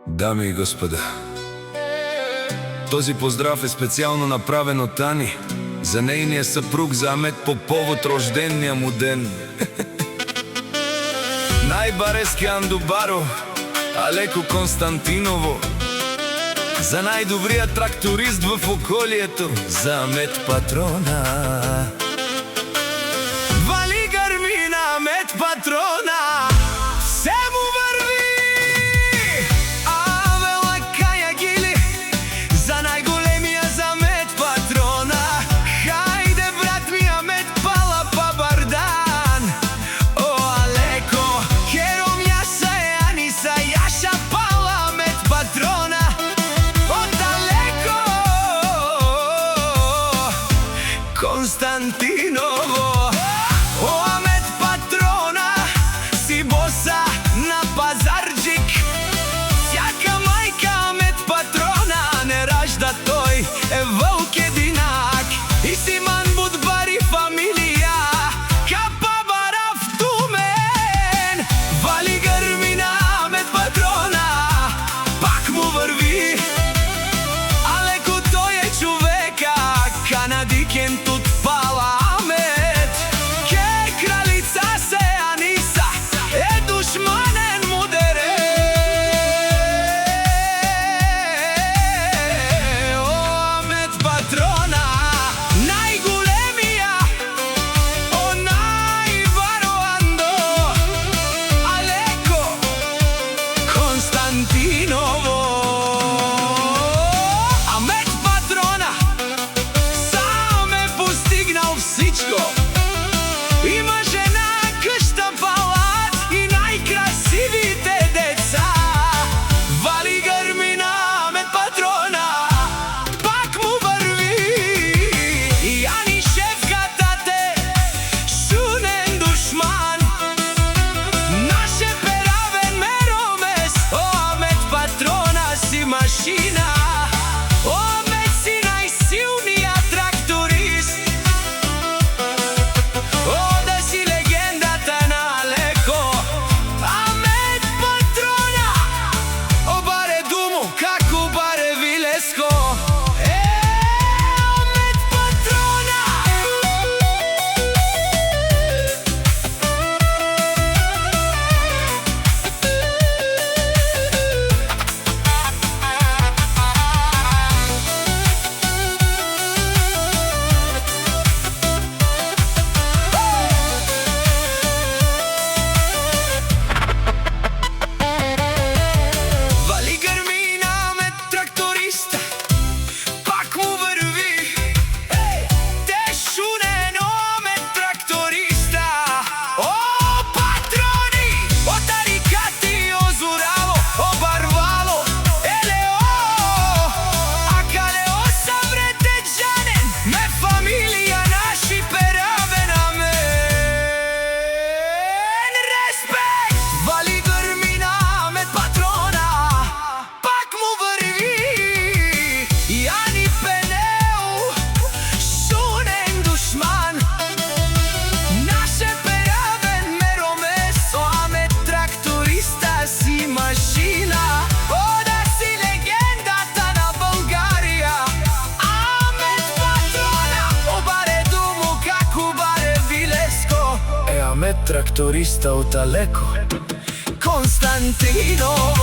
Дами и господа, този поздрав е специално направен от Ани за нейния съпруг за Амет по повод рождения му ден. Най-барески Андубаро, Алеко Константиново, за най-добрия тракторист в околието, за Амет патрона. Вали гърми на Амет патрона, все му върви. Авела кая гили, за най-големия за Амет патрона. Хайде брат ми Амет пала пабардан. О Алеко, хером яса е Аниса, яша пала Амет патрона. От Алеко Константиново. О Амет патрона, си боса на пазарджик. Всяка майка Амет патрона не ражда, той е вълк единак. И си ман будбари фамилия, капа бара в тумен. Вали гърми на Амет патрона, пак му върви. Алеко той е човека, канадикен тут пала Амет. Ке кралица се Аниса, е душманен му дере. О Амет патрона, най-големия, о най-баро Андо, Алеко Константиново. Амет патрона сам е постигнал всичко. Има жена, къща, палат и най-красивите деца. Вали гърми на Амет патрона, пак му върви. И Ани шефката те, шунен душман. Наше перавен меромес, о Амет патрона си машина. О Амет си най-силния тракторист. О, да си легендата на Алеко. Амет патрона, о баре думо, како баре вилеско. Амет патрона. Вали гърми на Амет тракториста, пак му върви. Те шунен, о Амет тракториста. О патрони, о тарикати, о Зураво, о Барвало, елео. Акалео съврете джанен, ме фамилия наши перавен Амен. Респект! Вали гърми на Амет патрона, пак му върви. И Ани Пенео, шунен душман. Наше перавен меромес, о Амет тракториста си машина. О, да си легендата на България. Амет патрона, о баре думо, како баре вилеско. Е Амет тракториста от Алеко Константиново.